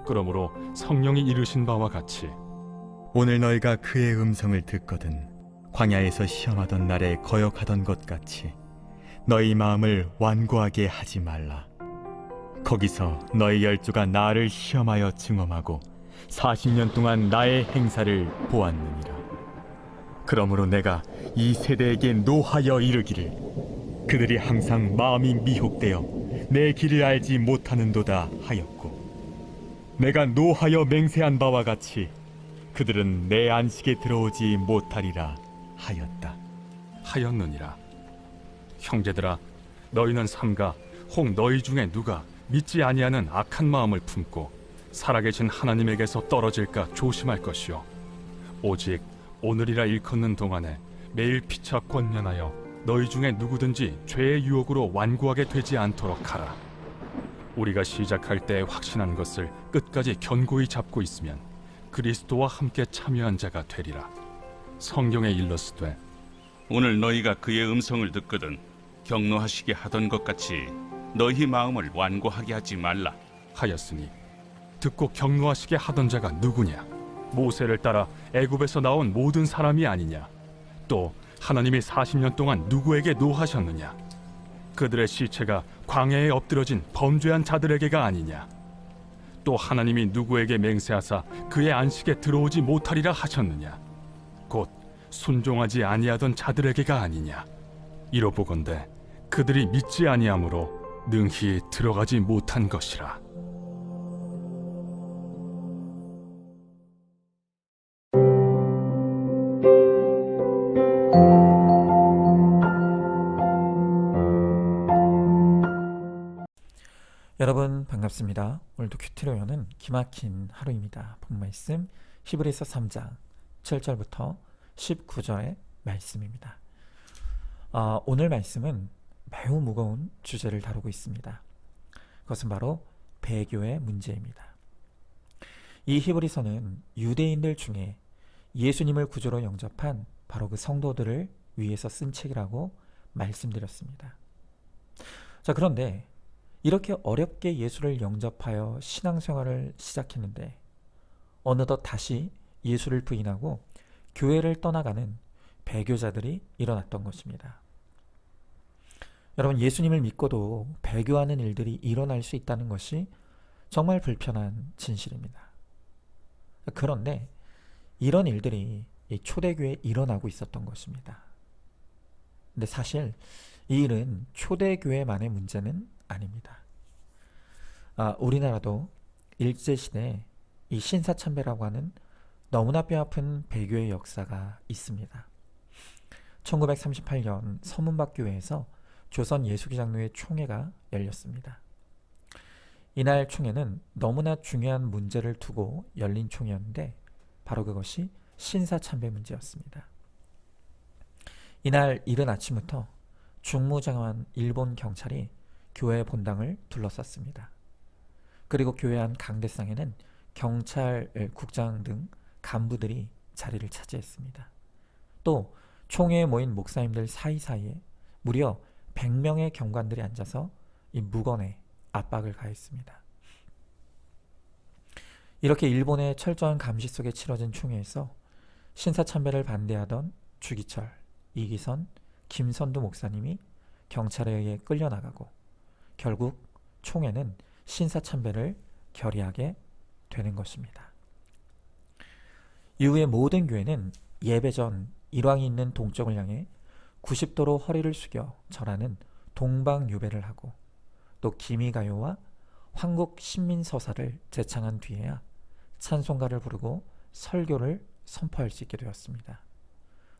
그러므로 성령이 이르신 바와 같이 오늘 너희가 그의 음성을 듣거든 광야에서 시험하던 날에 거역하던 것 같이 너희 마음을 완고하게 하지 말라. 거기서 너희 열조가 나를 시험하여 증험하고 40년 동안 나의 행사를 보았느니라. 그러므로 내가 이 세대에게 노하여 이르기를 그들이 항상 마음이 미혹되어 내 길을 알지 못하는도다 하였고, 내가 노하여 맹세한 바와 같이 그들은 내 안식에 들어오지 못하리라 하였느니라. 형제들아, 너희는 삼가 혹 너희 중에 누가 믿지 아니하는 악한 마음을 품고 살아계신 하나님에게서 떨어질까 조심할 것이요, 오직 오늘이라 일컫는 동안에 매일 피차 권면하여 너희 중에 누구든지 죄의 유혹으로 완고하게 되지 않도록 하라. 우리가 시작할 때 확신한 것을 끝까지 견고히 잡고 있으면 그리스도와 함께 참여한 자가 되리라. 성경에 일렀으되 오늘 너희가 그의 음성을 듣거든 경노하시게 하던 것 같이 너희 마음을 완고하게 하지 말라 하였으니, 듣고 경노하시게 하던 자가 누구냐? 모세를 따라 애굽에서 나온 모든 사람이 아니냐? 또 하나님이 40년 동안 누구에게 노하셨느냐? 그들의 시체가 광야에 엎드러진 범죄한 자들에게가 아니냐? 또 하나님이 누구에게 맹세하사 그의 안식에 들어오지 못하리라 하셨느냐? 곧 순종하지 아니하던 자들에게가 아니냐? 이로보건대 그들이 믿지 아니하므로 능히 들어가지 못한 것이라. 여러분 반갑습니다. 오늘도 큐티로여는 기막힌 하루입니다. 본 말씀 히브리서 3장 7절부터 19절의 말씀입니다. 오늘 말씀은 매우 무거운 주제를 다루고 있습니다. 그것은 바로 배교의 문제입니다. 이 히브리서는 유대인들 중에 예수님을 구주로 영접한 바로 그 성도들을 위해서 쓴 책이라고 말씀드렸습니다. 자, 그런데 이렇게 어렵게 예수를 영접하여 신앙생활을 시작했는데 어느덧 다시 예수를 부인하고 교회를 떠나가는 배교자들이 일어났던 것입니다. 여러분, 예수님을 믿고도 배교하는 일들이 일어날 수 있다는 것이 정말 불편한 진실입니다. 그런데 이런 일들이 이 초대교회에 일어나고 있었던 것입니다. 근데 사실 이 일은 초대교회만의 문제는 아닙니다. 우리나라도 일제시대에 이 신사참배라고 하는 너무나 뼈아픈 배교의 역사가 있습니다. 1938년 서문박교회에서 조선 예수기장로회 총회가 열렸습니다. 이날 총회는 너무나 중요한 문제를 두고 열린 총회였는데 바로 그것이 신사참배 문제였습니다. 이날 이른 아침부터 중무장한 일본 경찰이 교회 본당을 둘러쌌습니다. 그리고 교회 안 강대상에는 경찰 국장 등 간부들이 자리를 차지했습니다. 또 총회에 모인 목사님들 사이사이에 무려 100명의 경관들이 앉아서 이 무건에 압박을 가했습니다. 이렇게 일본의 철저한 감시 속에 치러진 총회에서 신사참배를 반대하던 주기철, 이기선, 김선두 목사님이 경찰에 의해 끌려나가고 결국 총회는 신사참배를 결의하게 되는 것입니다. 이후에 모든 교회는 예배 전 일왕이 있는 동쪽을 향해 90도로 허리를 숙여 절하는 동방유배를 하고 또 기미가요와 황국신민서사를 제창한 뒤에야 찬송가를 부르고 설교를 선포할 수 있게 되었습니다.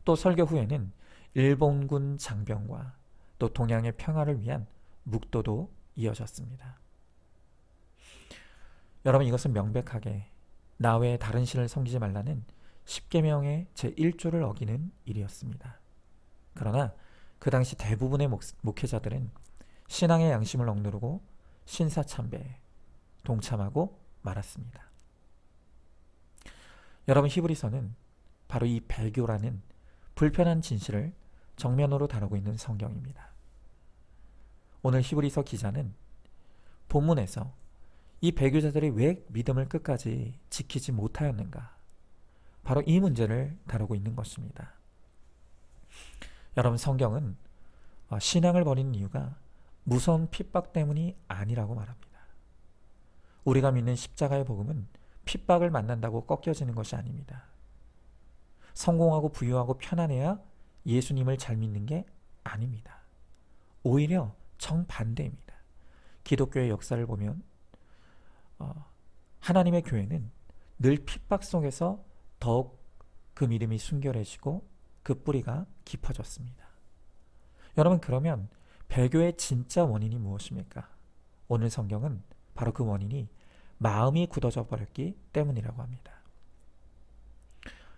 또 설교 후에는 일본군 장병과 또 동양의 평화를 위한 묵도도 이어졌습니다. 여러분, 이것은 명백하게 나 외에 다른 신을 섬기지 말라는 10계명의 제1조를 어기는 일이었습니다. 그러나 그 당시 대부분의 목회자들은 신앙의 양심을 억누르고 신사참배에 동참하고 말았습니다. 여러분, 히브리서는 바로 이 배교라는 불편한 진실을 정면으로 다루고 있는 성경입니다. 오늘 히브리서 기자는 본문에서 이 배교자들이 왜 믿음을 끝까지 지키지 못하였는가? 바로 이 문제를 다루고 있는 것입니다. 여러분, 성경은 신앙을 버리는 이유가 무서운 핍박 때문이 아니라고 말합니다. 우리가 믿는 십자가의 복음은 핍박을 만난다고 꺾여지는 것이 아닙니다. 성공하고 부유하고 편안해야 예수님을 잘 믿는 게 아닙니다. 오히려 정반대입니다. 기독교의 역사를 보면 하나님의 교회는 늘 핍박 속에서 더욱 그 믿음이 순결해지고 그 뿌리가 깊어졌습니다. 여러분, 그러면 배교의 진짜 원인이 무엇입니까? 오늘 성경은 바로 그 원인이 마음이 굳어져 버렸기 때문이라고 합니다.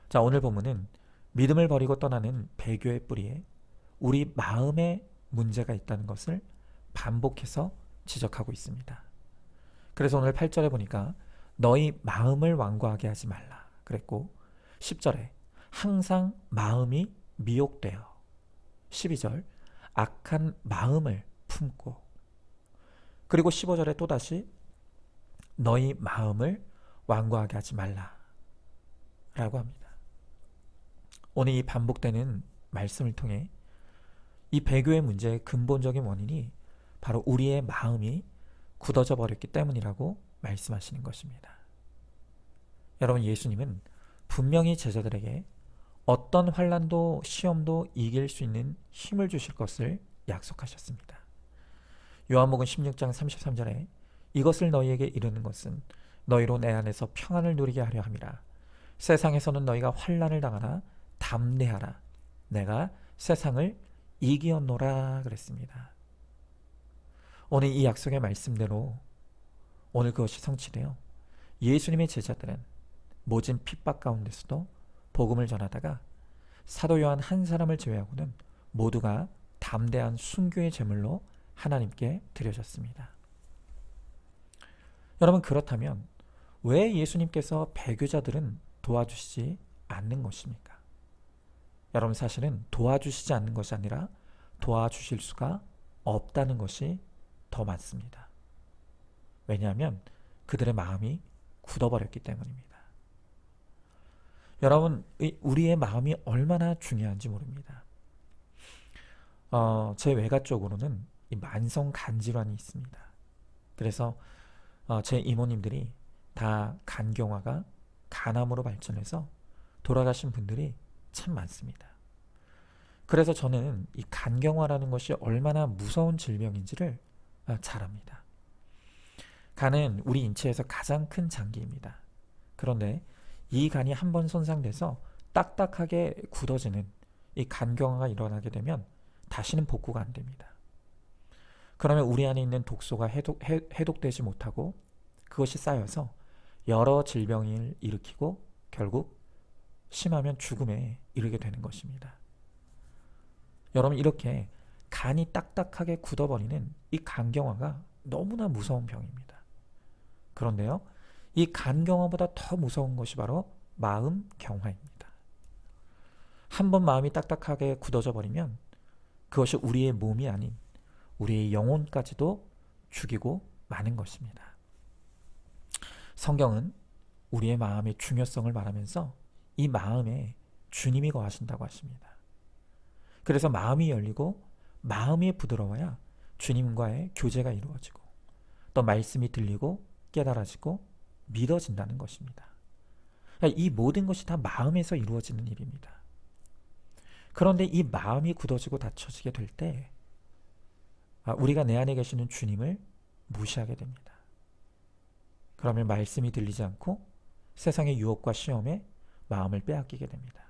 자, 오늘 본문은 믿음을 버리고 떠나는 배교의 뿌리에 우리 마음에 문제가 있다는 것을 반복해서 지적하고 있습니다. 그래서 오늘 8절에 보니까 너희 마음을 완고하게 하지 말라 그랬고, 10절에 항상 마음이 미혹되어, 12절 악한 마음을 품고, 그리고 15절에 또다시 너희 마음을 완고하게 하지 말라 라고 합니다. 오늘 이 반복되는 말씀을 통해 이 배교의 문제의 근본적인 원인이 바로 우리의 마음이 굳어져 버렸기 때문이라고 말씀하시는 것입니다. 여러분, 예수님은 분명히 제자들에게 어떤 환난도 시험도 이길 수 있는 힘을 주실 것을 약속하셨습니다. 요한복음 16장 33절에 이것을 너희에게 이르는 것은 너희로 내 안에서 평안을 누리게 하려 함이라. 세상에서는 너희가 환난을 당하나 담대하라. 내가 세상을 이기었노라 그랬습니다. 오늘 이 약속의 말씀대로 오늘 그것이 성취되어 예수님의 제자들은 모진 핍박 가운데서도 복음을 전하다가 사도 요한 한 사람을 제외하고는 모두가 담대한 순교의 제물로 하나님께 드려졌습니다. 여러분, 그렇다면 왜 예수님께서 배교자들은 도와주시지 않는 것입니까? 여러분, 사실은 도와주시지 않는 것이 아니라 도와주실 수가 없다는 것이 더 많습니다. 왜냐하면 그들의 마음이 굳어버렸기 때문입니다. 여러분, 우리의 마음이 얼마나 중요한지 모릅니다. 제 외가 쪽으로는 이 만성 간질환이 있습니다. 그래서 제 이모님들이 다 간경화가 간암으로 발전해서 돌아가신 분들이 참 많습니다. 그래서 저는 이 간경화라는 것이 얼마나 무서운 질병인지를 잘 압니다. 간은 우리 인체에서 가장 큰 장기입니다. 그런데 이 간이 한번 손상돼서 딱딱하게 굳어지는 이 간경화가 일어나게 되면 다시는 복구가 안 됩니다. 그러면 우리 안에 있는 독소가 해독되지 못하고 그것이 쌓여서 여러 질병을 일으키고 결국 심하면 죽음에 이르게 되는 것입니다. 여러분, 이렇게 간이 딱딱하게 굳어버리는 이 간경화가 너무나 무서운 병입니다. 그런데요, 이 간경화보다 더 무서운 것이 바로 마음 경화입니다. 한번 마음이 딱딱하게 굳어져 버리면 그것이 우리의 몸이 아닌 우리의 영혼까지도 죽이고 마는 것입니다. 성경은 우리의 마음의 중요성을 말하면서 이 마음에 주님이 거하신다고 하십니다. 그래서 마음이 열리고 마음이 부드러워야 주님과의 교제가 이루어지고 또 말씀이 들리고 깨달아지고 믿어진다는 것입니다. 이 모든 것이 다 마음에서 이루어지는 일입니다. 그런데 이 마음이 굳어지고 닫혀지게 될 때 우리가 내 안에 계시는 주님을 무시하게 됩니다. 그러면 말씀이 들리지 않고 세상의 유혹과 시험에 마음을 빼앗기게 됩니다.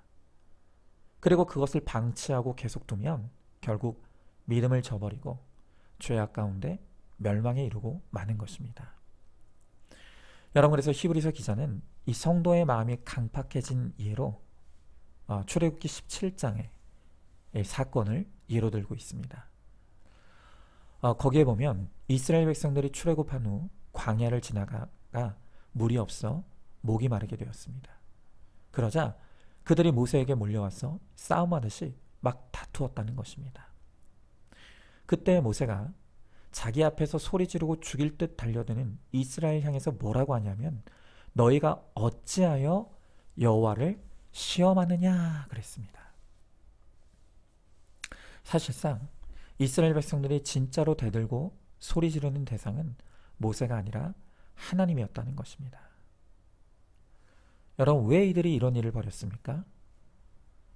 그리고 그것을 방치하고 계속 두면 결국 믿음을 저버리고 죄악 가운데 멸망에 이르고 마는 것입니다. 여러분, 그래서 히브리서 기자는 이 성도의 마음이 강팍해진 예로 출애굽기 17장의 사건을 예로 들고 있습니다. 거기에 보면 이스라엘 백성들이 출애굽한 후 광야를 지나가가 물이 없어 목이 마르게 되었습니다. 그러자 그들이 모세에게 몰려와서 싸움하듯이 막 다투었다는 것입니다. 그때 모세가 자기 앞에서 소리 지르고 죽일 듯 달려드는 이스라엘 향해서 뭐라고 하냐면 너희가 어찌하여 여호와를 시험하느냐 그랬습니다. 사실상 이스라엘 백성들이 진짜로 대들고 소리 지르는 대상은 모세가 아니라 하나님이었다는 것입니다. 여러분, 왜 이들이 이런 일을 벌였습니까?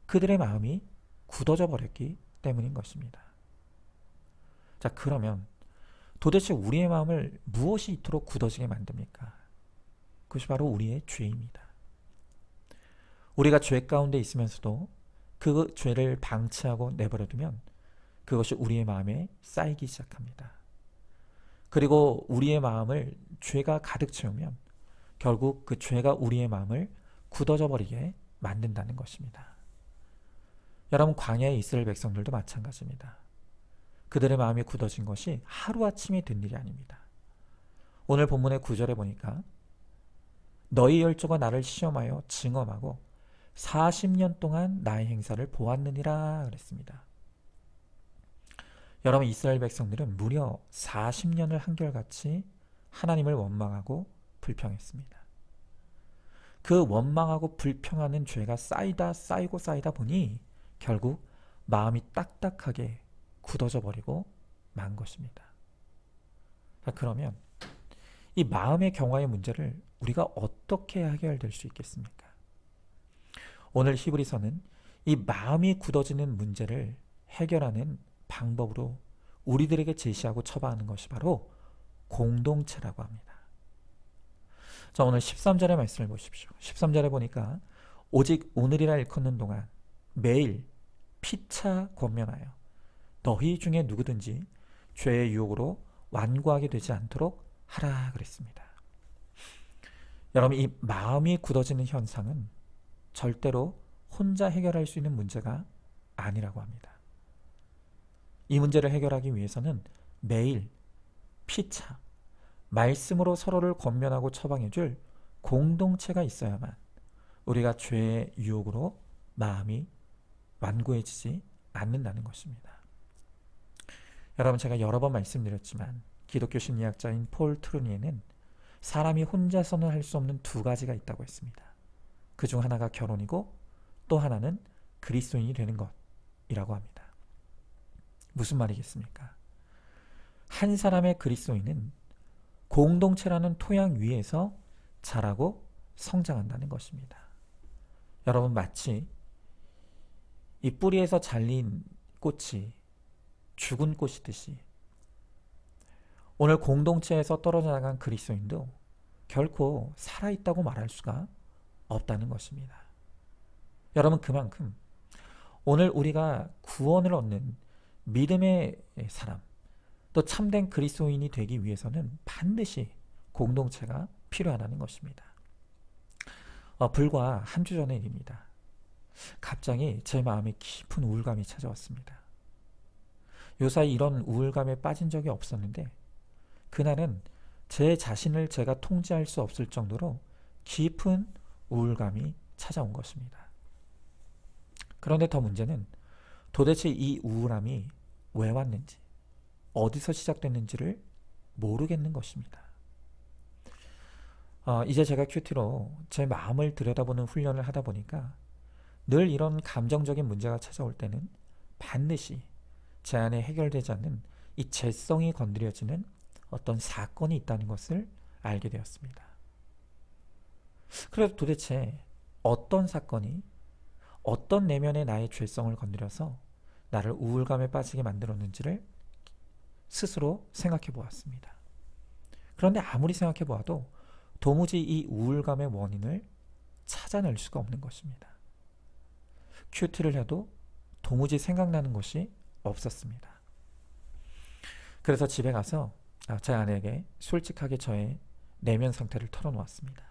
그들의 마음이 굳어져 버렸기 때문인 것입니다. 자, 그러면 도대체 우리의 마음을 무엇이 이토록 굳어지게 만듭니까? 그것이 바로 우리의 죄입니다. 우리가 죄 가운데 있으면서도 그 죄를 방치하고 내버려두면 그것이 우리의 마음에 쌓이기 시작합니다. 그리고 우리의 마음을 죄가 가득 채우면 결국 그 죄가 우리의 마음을 굳어져 버리게 만든다는 것입니다. 여러분, 광야에 이스라엘 백성들도 마찬가지입니다. 그들의 마음이 굳어진 것이 하루아침에 된 일이 아닙니다. 오늘 본문의 9절에 보니까 너희 열조가 나를 시험하여 증언하고 40년 동안 나의 행사를 보았느니라 그랬습니다. 여러분, 이스라엘 백성들은 무려 40년을 한결같이 하나님을 원망하고 불평했습니다. 그 원망하고 불평하는 죄가 쌓이다 보니 결국 마음이 딱딱하게 굳어져 버리고 만 것입니다. 그러면 이 마음의 경화의 문제를 우리가 어떻게 해결될 수 있겠습니까? 오늘 히브리서는 이 마음이 굳어지는 문제를 해결하는 방법으로 우리들에게 제시하고 처방하는 것이 바로 공동체라고 합니다. 자, 오늘 13절의 말씀을 보십시오. 13절에 보니까 오직 오늘이라 일컫는 동안 매일 피차 권면하여 너희 중에 누구든지 죄의 유혹으로 완고하게 되지 않도록 하라 그랬습니다. 여러분, 이 마음이 굳어지는 현상은 절대로 혼자 해결할 수 있는 문제가 아니라고 합니다. 이 문제를 해결하기 위해서는 매일 피차, 말씀으로 서로를 권면하고 처방해줄 공동체가 있어야만 우리가 죄의 유혹으로 마음이 완고해지지 않는다는 것입니다. 여러분, 제가 여러 번 말씀드렸지만 기독교 심리학자인 폴 트루니에는 사람이 혼자서는 할 수 없는 두 가지가 있다고 했습니다. 그 중 하나가 결혼이고 또 하나는 그리스도인이 되는 것이라고 합니다. 무슨 말이겠습니까? 한 사람의 그리스도인은 공동체라는 토양 위에서 자라고 성장한다는 것입니다. 여러분, 마치 이 뿌리에서 잘린 꽃이 죽은 꽃이듯이 오늘 공동체에서 떨어져 나간 그리스도인도 결코 살아있다고 말할 수가 없다는 것입니다. 여러분, 그만큼 오늘 우리가 구원을 얻는 믿음의 사람, 또 참된 그리스도인이 되기 위해서는 반드시 공동체가 필요하다는 것입니다. 불과 한 주 전의 일입니다. 갑자기 제 마음에 깊은 우울감이 찾아왔습니다. 요사이 이런 우울감에 빠진 적이 없었는데 그날은 제 자신을 제가 통제할 수 없을 정도로 깊은 우울감이 찾아온 것입니다. 그런데 더 문제는 도대체 이 우울함이 왜 왔는지, 어디서 시작됐는지를 모르겠는 것입니다. 이제 제가 큐티로 제 마음을 들여다보는 훈련을 하다 보니까 늘 이런 감정적인 문제가 찾아올 때는 반드시 제 안에 해결되지 않는 이 죄성이 건드려지는 어떤 사건이 있다는 것을 알게 되었습니다. 그래서 도대체 어떤 사건이 어떤 내면의 나의 죄성을 건드려서 나를 우울감에 빠지게 만들었는지를 스스로 생각해 보았습니다. 그런데 아무리 생각해 보아도 도무지 이 우울감의 원인을 찾아낼 수가 없는 것입니다. 큐티를 해도 도무지 생각나는 것이 없었습니다. 그래서 집에 가서 제 아내에게 솔직하게 저의 내면 상태를 털어놓았습니다.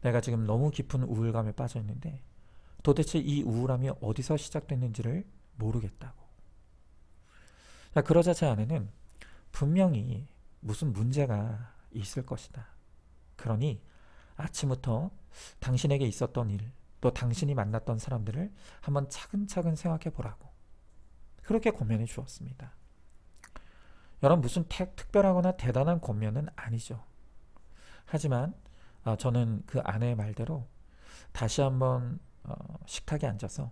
내가 지금 너무 깊은 우울감에 빠져 있는데 도대체 이 우울함이 어디서 시작됐는지를 모르겠다고. 그러자 제 아내는 분명히 무슨 문제가 있을 것이다. 그러니 아침부터 당신에게 있었던 일, 또 당신이 만났던 사람들을 한번 차근차근 생각해 보라고 그렇게 권면해 주었습니다. 여러분 무슨 특별하거나 대단한 권면은 아니죠. 하지만 저는 그 아내의 말대로 다시 한번 식탁에 앉아서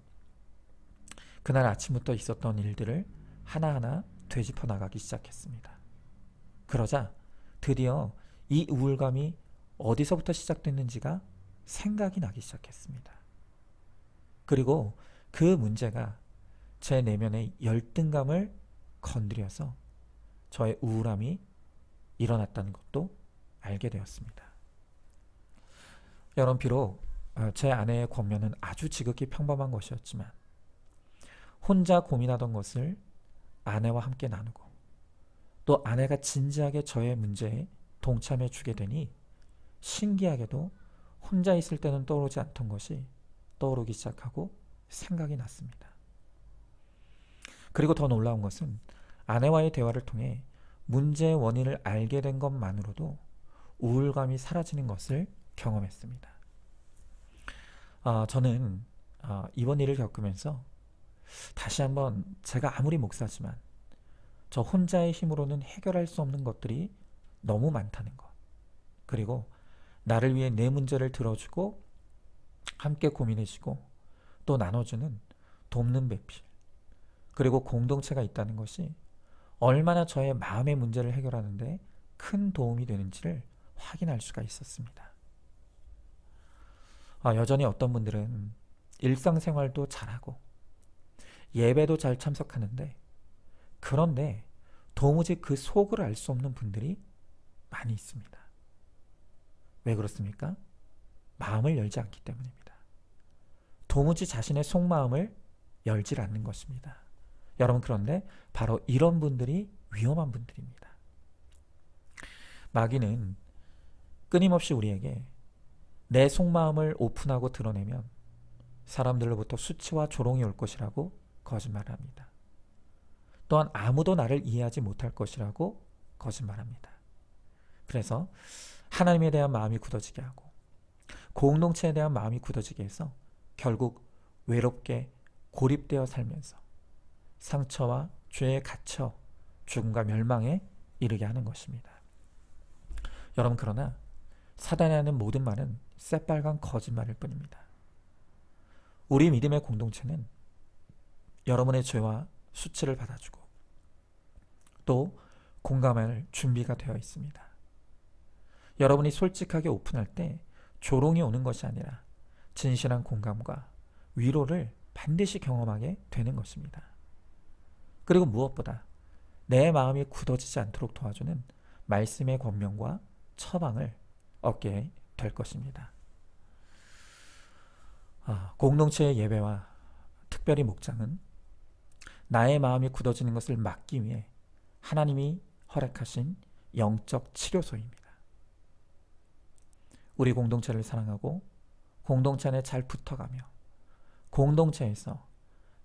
그날 아침부터 있었던 일들을 하나하나 되짚어 나가기 시작했습니다. 그러자 드디어 이 우울감이 어디서부터 시작됐는지가 생각이 나기 시작했습니다. 그리고 그 문제가 제 내면의 열등감을 건드려서 저의 우울함이 일어났다는 것도 알게 되었습니다. 여러분, 비록 제 아내의 권면은 아주 지극히 평범한 것이었지만 혼자 고민하던 것을 아내와 함께 나누고 또 아내가 진지하게 저의 문제에 동참해 주게 되니 신기하게도 혼자 있을 때는 떠오르지 않던 것이 떠오르기 시작하고 생각이 났습니다. 그리고 더 놀라운 것은 아내와의 대화를 통해 문제의 원인을 알게 된 것만으로도 우울감이 사라지는 것을 경험했습니다. 저는 이번 일을 겪으면서 다시 한번 제가 아무리 목사지만 저 혼자의 힘으로는 해결할 수 없는 것들이 너무 많다는 것, 그리고 나를 위해 내 문제를 들어주고 함께 고민해주고 또 나눠주는 돕는 배필, 그리고 공동체가 있다는 것이 얼마나 저의 마음의 문제를 해결하는데 큰 도움이 되는지를 확인할 수가 있었습니다. 여전히 어떤 분들은 일상생활도 잘하고 예배도 잘 참석하는데, 그런데 도무지 그 속을 알 수 없는 분들이 많이 있습니다. 왜 그렇습니까? 마음을 열지 않기 때문입니다. 도무지 자신의 속마음을 열지 않는 것입니다. 여러분, 그런데 바로 이런 분들이 위험한 분들입니다. 마귀는 끊임없이 우리에게 내 속마음을 오픈하고 드러내면 사람들로부터 수치와 조롱이 올 것이라고 거짓말을 합니다. 또한 아무도 나를 이해하지 못할 것이라고 거짓말합니다. 그래서 하나님에 대한 마음이 굳어지게 하고 공동체에 대한 마음이 굳어지게 해서 결국 외롭게 고립되어 살면서 상처와 죄에 갇혀 죽음과 멸망에 이르게 하는 것입니다. 여러분, 그러나 사단이 하는 모든 말은 새빨간 거짓말일 뿐입니다. 우리 믿음의 공동체는 여러분의 죄와 수치를 받아주고 또 공감할 준비가 되어 있습니다. 여러분이 솔직하게 오픈할 때 조롱이 오는 것이 아니라 진실한 공감과 위로를 반드시 경험하게 되는 것입니다. 그리고 무엇보다 내 마음이 굳어지지 않도록 도와주는 말씀의 권면과 처방을 얻게 될 것입니다. 공동체의 예배와 특별히 목장은 나의 마음이 굳어지는 것을 막기 위해 하나님이 허락하신 영적 치료소입니다. 우리 공동체를 사랑하고 공동체 안에 잘 붙어가며 공동체에서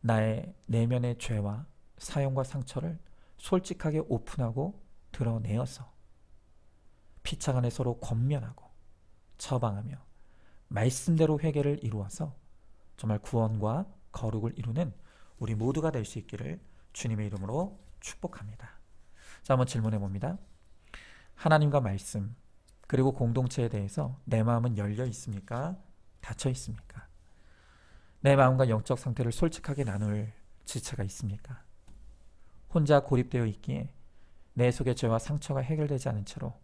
나의 내면의 죄와 사용과 상처를 솔직하게 오픈하고 드러내어서 피차 간에 서로 권면하고 처방하며 말씀대로 회개를 이루어서 정말 구원과 거룩을 이루는 우리 모두가 될 수 있기를 주님의 이름으로 축복합니다. 자, 한번 질문해 봅니다. 하나님과 말씀 그리고 공동체에 대해서 내 마음은 열려 있습니까? 닫혀 있습니까? 내 마음과 영적 상태를 솔직하게 나눌 지체가 있습니까? 혼자 고립되어 있기에 내 속의 죄와 상처가 해결되지 않은 채로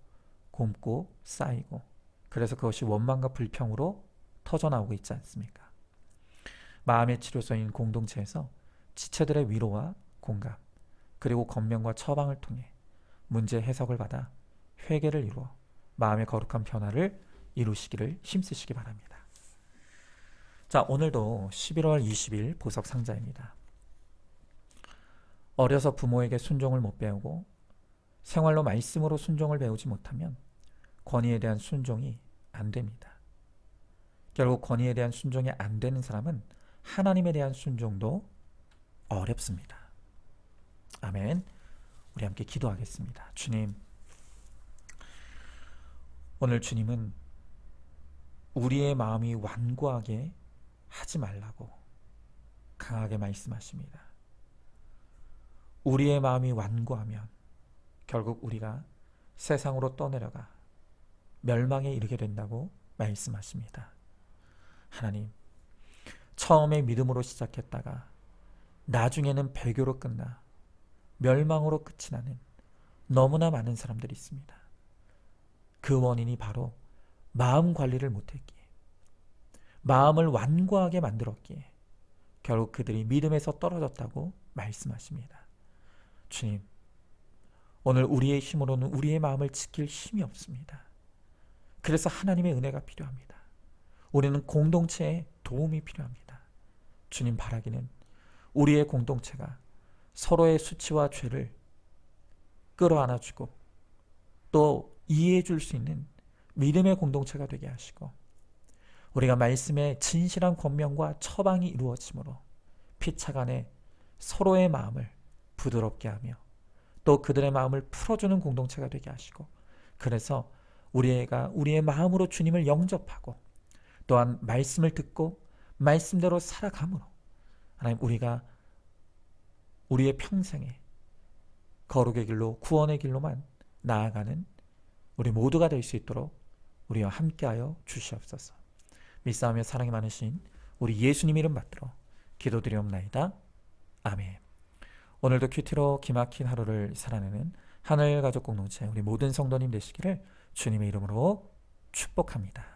곪고 쌓이고, 그래서 그것이 원망과 불평으로 터져나오고 있지 않습니까? 마음의 치료소인 공동체에서 지체들의 위로와 공감 그리고 권면과 처방을 통해 문제 해석을 받아 회개를 이루어 마음의 거룩한 변화를 이루시기를 힘쓰시기 바랍니다. 자, 오늘도 11월 20일 보석 상자입니다. 어려서 부모에게 순종을 못 배우고 생활로 말씀으로 순종을 배우지 못하면 권위에 대한 순종이 안 됩니다. 결국 권위에 대한 순종이 안 되는 사람은 하나님에 대한 순종도 어렵습니다. 아멘. 우리 함께 기도하겠습니다. 주님, 오늘 주님은 우리의 마음이 완고하게 하지 말라고 강하게 말씀하십니다. 우리의 마음이 완고하면 결국 우리가 세상으로 떠내려가 멸망에 이르게 된다고 말씀하십니다. 하나님, 처음에 믿음으로 시작했다가 나중에는 배교로 끝나 멸망으로 끝이 나는 너무나 많은 사람들이 있습니다. 그 원인이 바로 마음 관리를 못했기에, 마음을 완고하게 만들었기에 결국 그들이 믿음에서 떨어졌다고 말씀하십니다. 주님, 오늘 우리의 힘으로는 우리의 마음을 지킬 힘이 없습니다. 그래서 하나님의 은혜가 필요합니다. 우리는 공동체의 도움이 필요합니다. 주님, 바라기는 우리의 공동체가 서로의 수치와 죄를 끌어안아주고 또 이해해 줄 수 있는 믿음의 공동체가 되게 하시고, 우리가 말씀의 진실한 권면과 처방이 이루어짐으로 피차간에 서로의 마음을 부드럽게 하며 또 그들의 마음을 풀어주는 공동체가 되게 하시고, 그래서 우리가 우리의 마음으로 주님을 영접하고 또한 말씀을 듣고 말씀대로 살아감으로 하나님, 우리가 우리의 평생에 거룩의 길로, 구원의 길로만 나아가는 우리 모두가 될 수 있도록 우리와 함께하여 주시옵소서. 믿사오며 사랑이 많으신 우리 예수님 이름 받들어 기도드리옵나이다. 아멘. 오늘도 큐티로 기막힌 하루를 살아내는 하늘가족 공동체 우리 모든 성도님 되시기를 주님의 이름으로 축복합니다.